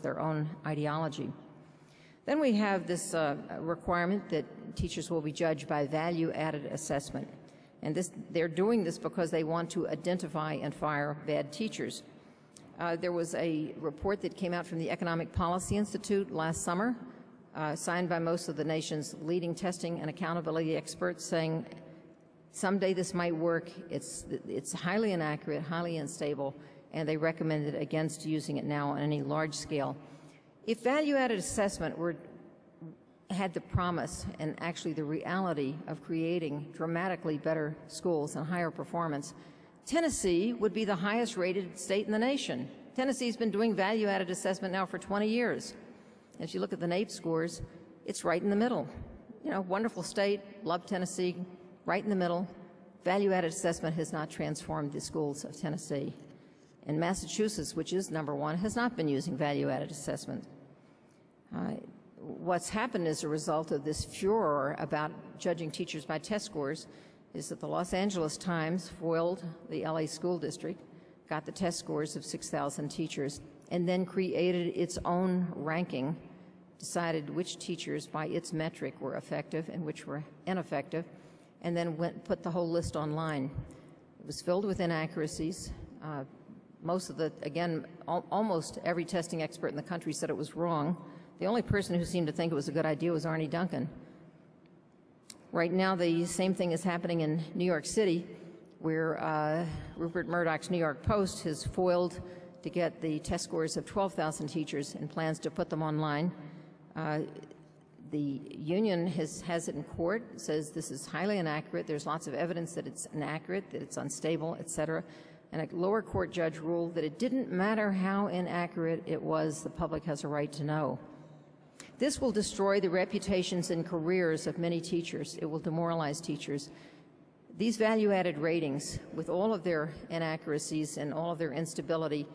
their own ideology. Then we have this requirement that teachers will be judged by value-added assessment. And they're doing this because they want to identify and fire bad teachers. There was a report that came out from the Economic Policy Institute last summer, signed by most of the nation's leading testing and accountability experts, saying someday this might work. It's highly inaccurate, highly unstable, and they recommended against using it now on any large scale. If value-added assessment had the promise and actually the reality of creating dramatically better schools and higher performance, Tennessee would be the highest rated state in the nation. Tennessee's been doing value-added assessment now for 20 years. If you look at the NAEP scores, it's right in the middle. You know, wonderful state, love Tennessee, right in the middle. Value-added assessment has not transformed the schools of Tennessee. And Massachusetts, which is #1, has not been using value-added assessment. What's happened as a result of this furor about judging teachers by test scores is that the Los Angeles Times foiled the LA school district, got the test scores of 6,000 teachers, and then created its own ranking, decided which teachers by its metric were effective and which were ineffective, and then put the whole list online. It was filled with inaccuracies. Almost every testing expert in the country said it was wrong. The only person who seemed to think it was a good idea was Arne Duncan. Right now, the same thing is happening in New York City, where Rupert Murdoch's New York Post has foiled to get the test scores of 12,000 teachers and plans to put them online. The union has it in court, says this is highly inaccurate. There's lots of evidence that it's inaccurate, that it's unstable, et cetera. And a lower court judge ruled that it didn't matter how inaccurate it was, the public has a right to know. This will destroy the reputations and careers of many teachers. It will demoralize teachers. These value-added ratings, with all of their inaccuracies and all of their instability,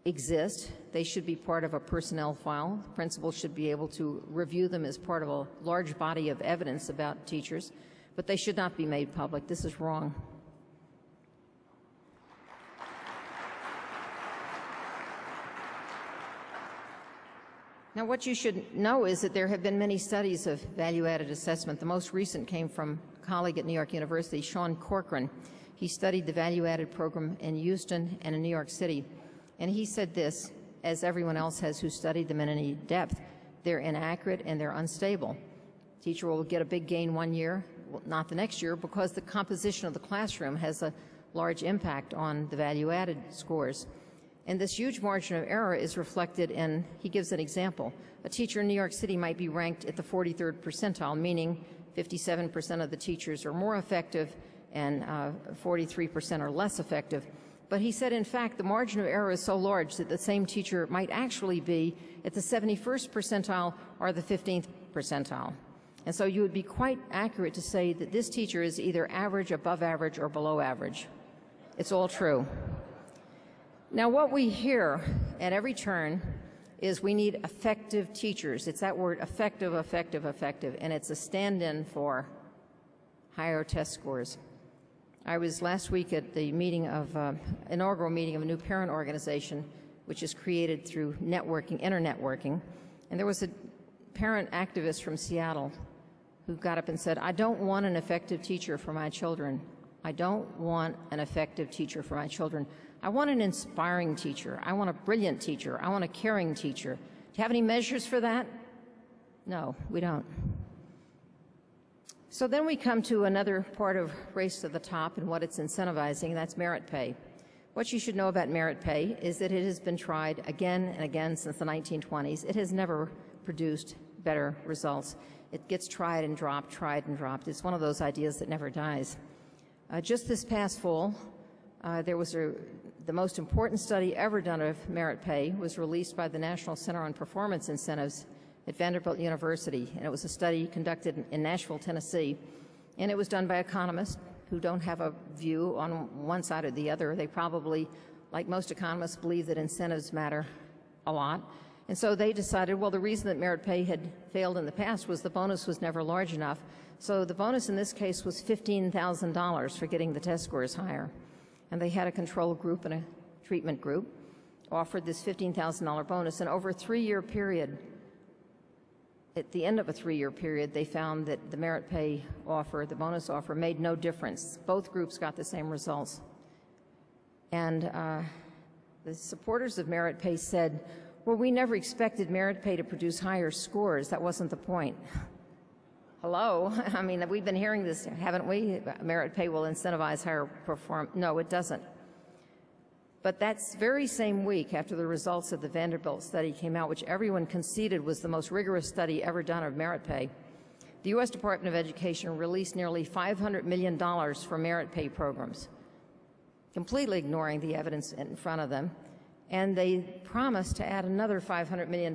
exist. They should be part of a personnel file. Principals should be able to review them as part of a large body of evidence about teachers, but they should not be made public. This is wrong. Now, what you should know is that there have been many studies of value-added assessment. The most recent came from a colleague at New York University, Sean Corcoran. He studied the value-added program in Houston and in New York City. And he said this, as everyone else has who studied them in any depth, they're inaccurate and they're unstable. Teacher will get a big gain one year, not the next year, because the composition of the classroom has a large impact on the value-added scores. And this huge margin of error is reflected in, he gives an example. A teacher in New York City might be ranked at the 43rd percentile, meaning 57% of the teachers are more effective and 43% are less effective. But he said, in fact, the margin of error is so large that the same teacher might actually be at the 71st percentile or the 15th percentile. And so you would be quite accurate to say that this teacher is either average, above average, or below average. It's all true. Now, what we hear at every turn is we need effective teachers. It's that word, effective, effective, effective, and it's a stand-in for higher test scores. I was last week at the inaugural meeting of a new parent organization, which is created through networking, internetworking, and there was a parent activist from Seattle who got up and said, I don't want an effective teacher for my children. I don't want an effective teacher for my children. I want an inspiring teacher. I want a brilliant teacher. I want a caring teacher. Do you have any measures for that? No, we don't. So then we come to another part of Race to the Top and what it's incentivizing, and that's merit pay. What you should know about merit pay is that it has been tried again and again since the 1920s. It has never produced better results. It gets tried and dropped, tried and dropped. It's one of those ideas that never dies. Just this past fall, there was the most important study ever done of merit pay was released by the National Center on Performance Incentives at Vanderbilt University, and it was a study conducted in Nashville, Tennessee, and it was done by economists who don't have a view on one side or the other. They probably, like most economists, believe that incentives matter a lot, and so they decided, well, the reason that merit pay had failed in the past was the bonus was never large enough, so the bonus in this case was $15,000 for getting the test scores higher. And they had a control group and a treatment group. offered this $15,000 bonus, and over a 3-year period, at the end of a 3-year period, they found that the merit pay offer, the bonus offer, made no difference. Both groups got the same results. And the supporters of merit pay said, well, we never expected merit pay to produce higher scores. That wasn't the point. Hello? I mean, we've been hearing this, haven't we? Merit pay will incentivize higher performance. No, it doesn't. But that very same week, after the results of the Vanderbilt study came out, which everyone conceded was the most rigorous study ever done of merit pay, the U.S. Department of Education released nearly $500 million for merit pay programs, completely ignoring the evidence in front of them. And they promised to add another $500 million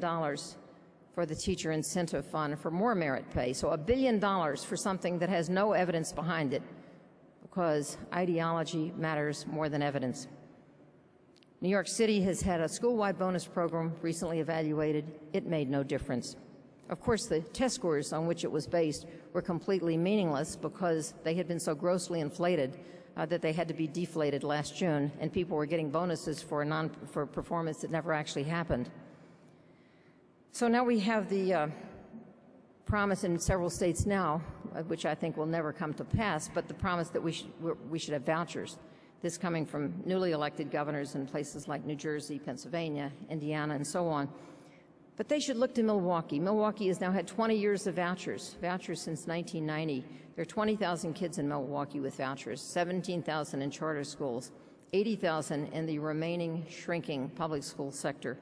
for the teacher incentive fund for more merit pay. So $1 billion for something that has no evidence behind it, because ideology matters more than evidence. New York City has had a school-wide bonus program recently evaluated. It made no difference. Of course, the test scores on which it was based were completely meaningless because they had been so grossly inflated that they had to be deflated last June, and people were getting bonuses for performance that never actually happened. So now we have the promise in several states now, which I think will never come to pass, but the promise that we should have vouchers. This coming from newly elected governors in places like New Jersey, Pennsylvania, Indiana, and so on. But they should look to Milwaukee. Milwaukee has now had 20 years of vouchers since 1990. There are 20,000 kids in Milwaukee with vouchers, 17,000 in charter schools, 80,000 in the remaining shrinking public school sector.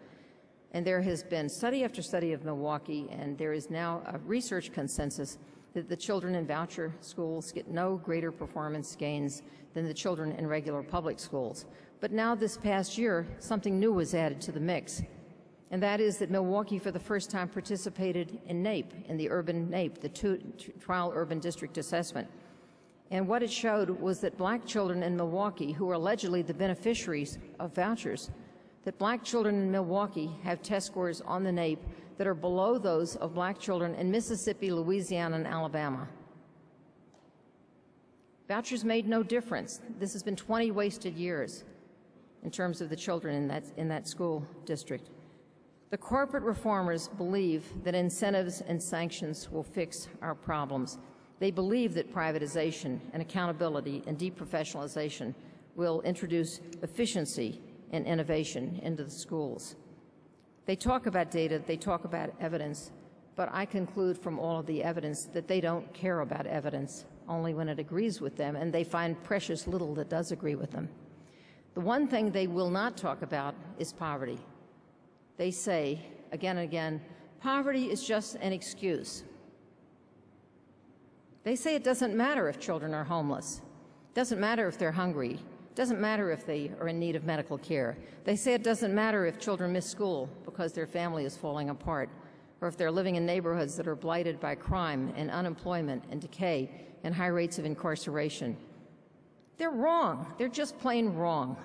And there has been study after study of Milwaukee, and there is now a research consensus that the children in voucher schools get no greater performance gains than the children in regular public schools. But now this past year, something new was added to the mix, and that is that Milwaukee for the first time participated in NAEP, in the urban NAEP, the Trial Urban District Assessment. And what it showed was that black children in Milwaukee, who are allegedly the beneficiaries of vouchers, that black children in Milwaukee have test scores on the NAEP that are below those of black children in Mississippi, Louisiana, and Alabama. Vouchers made no difference. This has been 20 wasted years in terms of the children in that school district. The corporate reformers believe that incentives and sanctions will fix our problems. They believe that privatization and accountability and deprofessionalization will introduce efficiency and innovation into the schools. They talk about data, they talk about evidence, but I conclude from all of the evidence that they don't care about evidence, only when it agrees with them, and they find precious little that does agree with them. The one thing they will not talk about is poverty. They say, again and again, poverty is just an excuse. They say it doesn't matter if children are homeless. It doesn't matter if they're hungry. It doesn't matter if they are in need of medical care. They say it doesn't matter if children miss school because their family is falling apart, or if they're living in neighborhoods that are blighted by crime and unemployment and decay and high rates of incarceration. They're wrong. They're just plain wrong.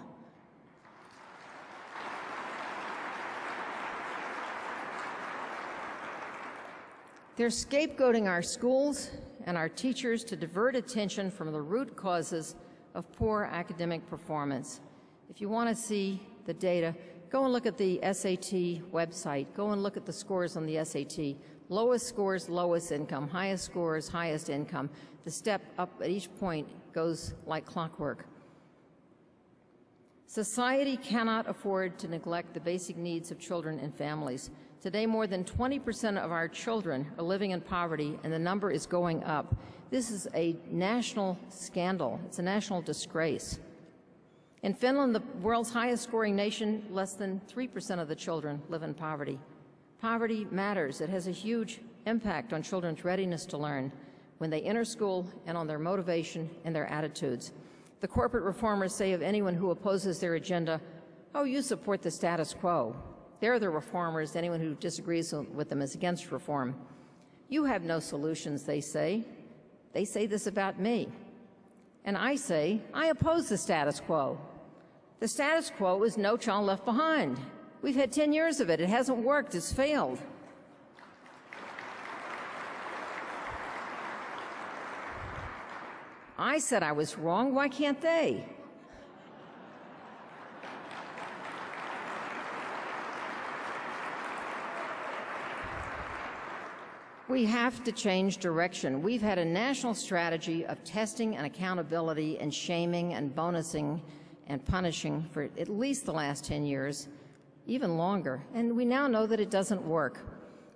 They're scapegoating our schools and our teachers to divert attention from the root causes of poor academic performance. If you want to see the data, go and look at the SAT website. Go and look at the scores on the SAT. Lowest scores, lowest income. Highest scores, highest income. The step up at each point goes like clockwork. Society cannot afford to neglect the basic needs of children and families. Today, more than 20% of our children are living in poverty, and the number is going up. This is a national scandal. It's a national disgrace. In Finland, the world's highest-scoring nation, less than 3% of the children live in poverty. Poverty matters. It has a huge impact on children's readiness to learn when they enter school and on their motivation and their attitudes. The corporate reformers say of anyone who opposes their agenda, "Oh, you support the status quo." They're the reformers. Anyone who disagrees with them is against reform. You have no solutions, they say. They say this about me. And I say, I oppose the status quo. The status quo is No Child Left Behind. We've had 10 years of it. It hasn't worked. It's failed. I said I was wrong. Why can't they? We have to change direction. We've had a national strategy of testing and accountability and shaming and bonusing and punishing for at least the last 10 years, even longer, and we now know that it doesn't work.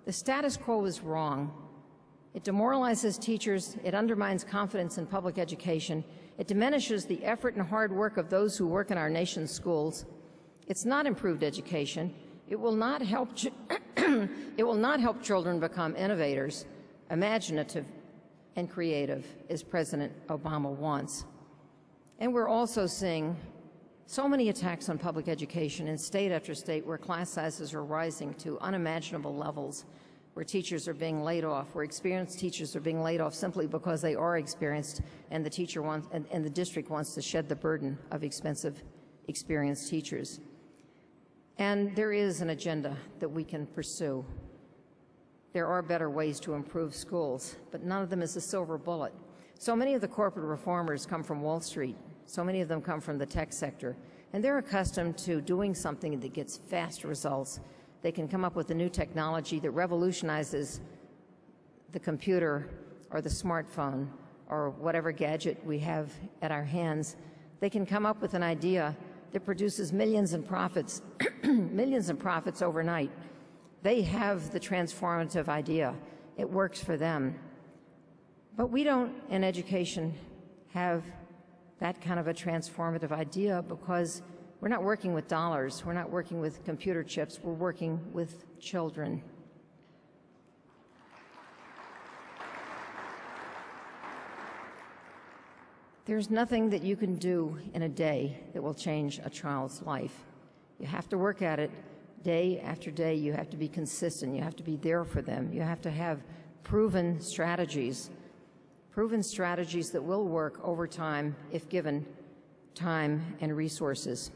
The status quo is wrong. It demoralizes teachers, it undermines confidence in public education, it diminishes the effort and hard work of those who work in our nation's schools. It's not improved education. It will not help it will not help children become innovators, imaginative, and creative, as President Obama wants. And we're also seeing so many attacks on public education in state after state where class sizes are rising to unimaginable levels, where teachers are being laid off, where experienced teachers are being laid off simply because they are experienced and the teacher wants, and the district wants to shed the burden of expensive, experienced teachers. And there is an agenda that we can pursue. There are better ways to improve schools, but none of them is a silver bullet. So many of the corporate reformers come from Wall Street. So many of them come from the tech sector, and they're accustomed to doing something that gets fast results. They can come up with a new technology that revolutionizes the computer or the smartphone or whatever gadget we have at our hands. They can come up with an idea that produces millions in profits, millions in profits overnight. They have the transformative idea. It works for them. But we don't, in education, have that kind of a transformative idea because we're not working with dollars, we're not working with computer chips, we're working with children. There's nothing that you can do in a day that will change a child's life. You have to work at it day after day. You have to be consistent. You have to be there for them. You have to have proven strategies that will work over time if given time and resources.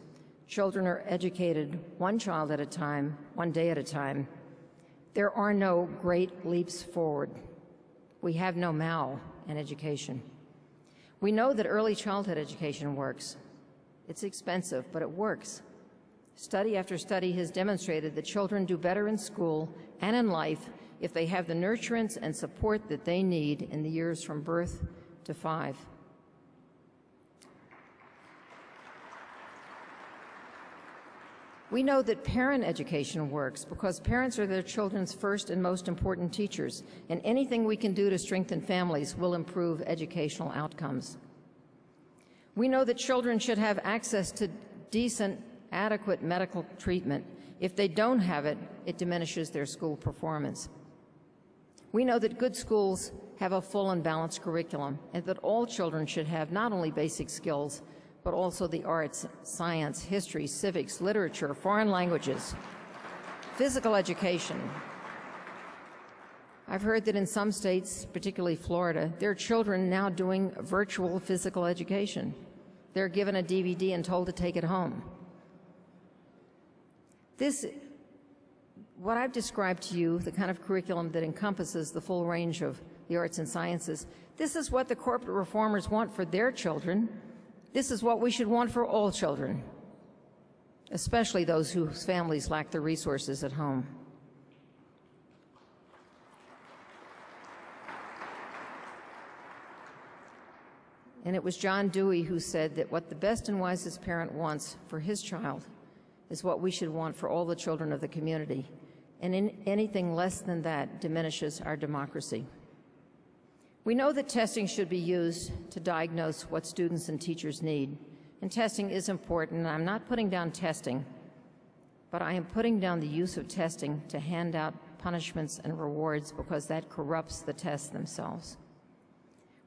Children are educated one child at a time, one day at a time. There are no great leaps forward. We have no Mao in education. We know that early childhood education works. It's expensive, but it works. Study after study has demonstrated that children do better in school and in life if they have the nurturance and support that they need in the years from birth to 5. We know that parent education works because parents are their children's first and most important teachers, and anything we can do to strengthen families will improve educational outcomes. We know that children should have access to decent, adequate medical treatment. If they don't have it, it diminishes their school performance. We know that good schools have a full and balanced curriculum, and that all children should have not only basic skills, but also the arts, science, history, civics, literature, foreign languages, physical education. I've heard that in some states, particularly Florida, there are children now doing virtual physical education. They're given a DVD and told to take it home. What I've described to you, the kind of curriculum that encompasses the full range of the arts and sciences, this is what the corporate reformers want for their children. This is what we should want for all children, especially those whose families lack the resources at home. And it was John Dewey who said that what the best and wisest parent wants for his child is what we should want for all the children of the community. And anything less than that diminishes our democracy. We know that testing should be used to diagnose what students and teachers need. And testing is important. I'm not putting down testing, but I am putting down the use of testing to hand out punishments and rewards because that corrupts the tests themselves.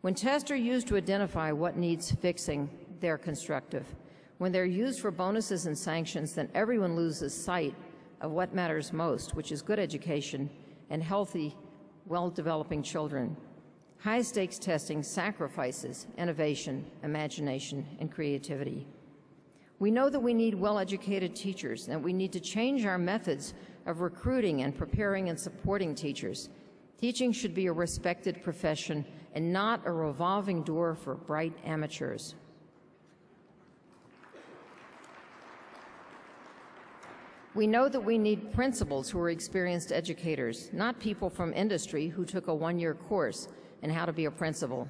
When tests are used to identify what needs fixing, they're constructive. When they're used for bonuses and sanctions, then everyone loses sight of what matters most, which is good education and healthy, well-developing children. High-stakes testing sacrifices innovation, imagination, and creativity. We know that we need well-educated teachers, and we need to change our methods of recruiting and preparing and supporting teachers. Teaching should be a respected profession and not a revolving door for bright amateurs. We know that we need principals who are experienced educators, not people from industry who took a one-year course in how to be a principal.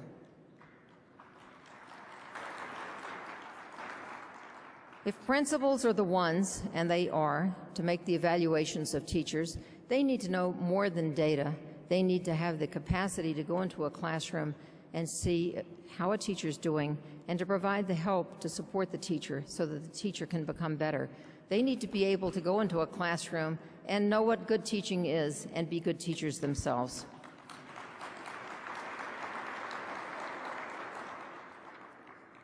If principals are the ones, and they are, to make the evaluations of teachers, they need to know more than data. They need to have the capacity to go into a classroom and see how a teacher's doing and to provide the help to support the teacher so that the teacher can become better. They need to be able to go into a classroom and know what good teaching is and be good teachers themselves.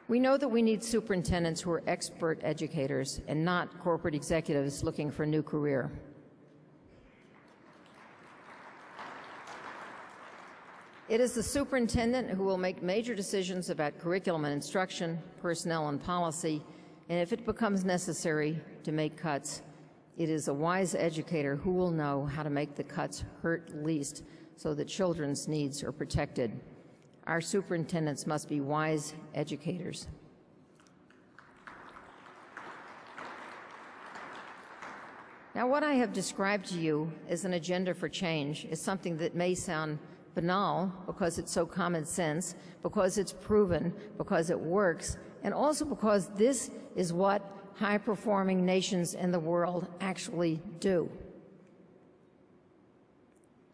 We know that we need superintendents who are expert educators and not corporate executives looking for a new career. It is the superintendent who will make major decisions about curriculum and instruction, personnel and policy, and if it becomes necessary to make cuts, it is a wise educator who will know how to make the cuts hurt least so that children's needs are protected. Our superintendents must be wise educators. Now, what I have described to you as an agenda for change is something that may sound banal because it's so common sense, because it's proven, because it works, and also because this is what high-performing nations in the world actually do.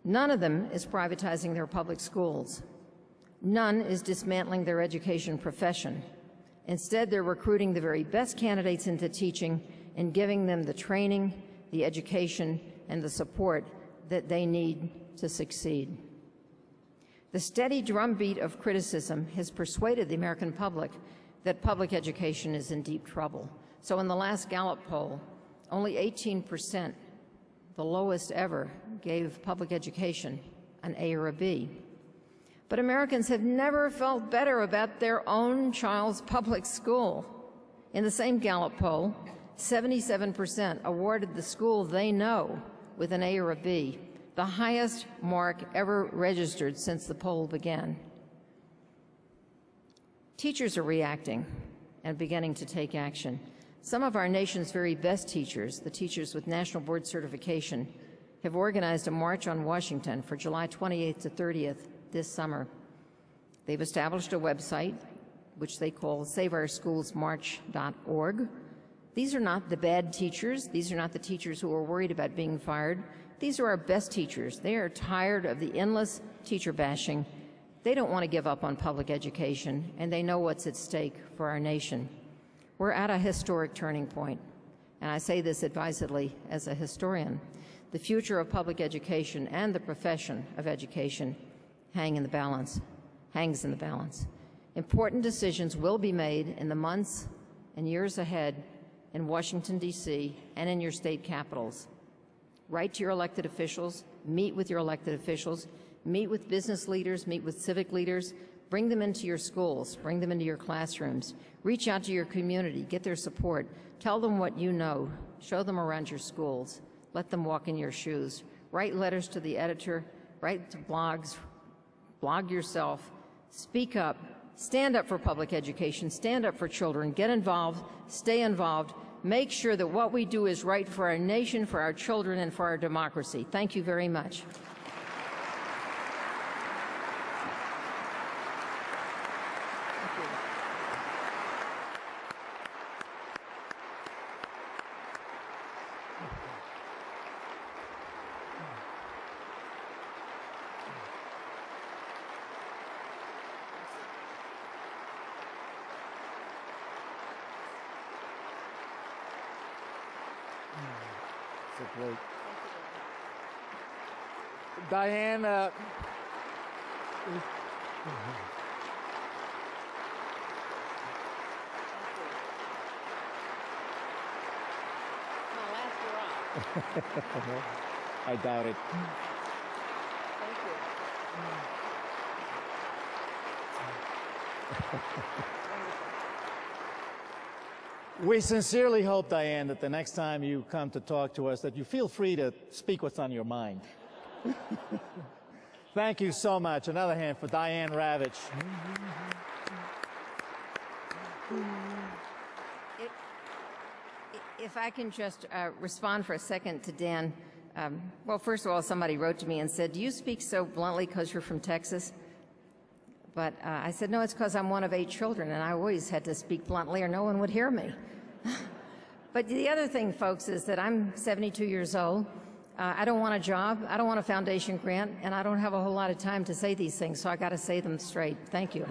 None of them is privatizing their public schools. None is dismantling their education profession. Instead, they're recruiting the very best candidates into teaching and giving them the training, the education, and the support that they need to succeed. The steady drumbeat of criticism has persuaded the American public that public education is in deep trouble. So in the last Gallup poll, only 18%, the lowest ever, gave public education an A or a B. But Americans have never felt better about their own child's public school. In the same Gallup poll, 77% awarded the school they know with an A or a B, the highest mark ever registered since the poll began. Teachers are reacting and beginning to take action. Some of our nation's very best teachers, the teachers with national board certification, have organized a march on Washington for July 28th to 30th this summer. They've established a website, which they call SaveOurSchoolsMarch.org. These are not the bad teachers. These are not the teachers who are worried about being fired. These are our best teachers. They are tired of the endless teacher bashing. They don't want to give up on public education, and they know what's at stake for our nation. We're at a historic turning point, and I say this advisedly as a historian. The future of public education and the profession of education hangs in the balance. Important decisions will be made in the months and years ahead in Washington, D.C., and in your state capitals. Write to your elected officials, meet with your elected officials, meet with business leaders, meet with civic leaders, bring them into your schools, bring them into your classrooms, reach out to your community, get their support, tell them what you know, show them around your schools, let them walk in your shoes, write letters to the editor, write to blogs, blog yourself, speak up, stand up for public education, stand up for children, get involved, stay involved, make sure that what we do is right for our nation, for our children, and for our democracy. Thank you very much. So great. Diane, I doubt it. Thank you. We sincerely hope, Diane, that the next time you come to talk to us, that you feel free to speak what's on your mind. Thank you so much. Another hand for Diane Ravitch. If I can just respond for a second to Dan. Well, first of all, somebody wrote to me and said, do you speak so bluntly because you're from Texas? But I said, no, it's because I'm one of 8 children, and I always had to speak bluntly or no one would hear me. But the other thing, folks, is that I'm 72 years old. I don't want a job, I don't want a foundation grant, and I don't have a whole lot of time to say these things, so I got to say them straight. Thank you.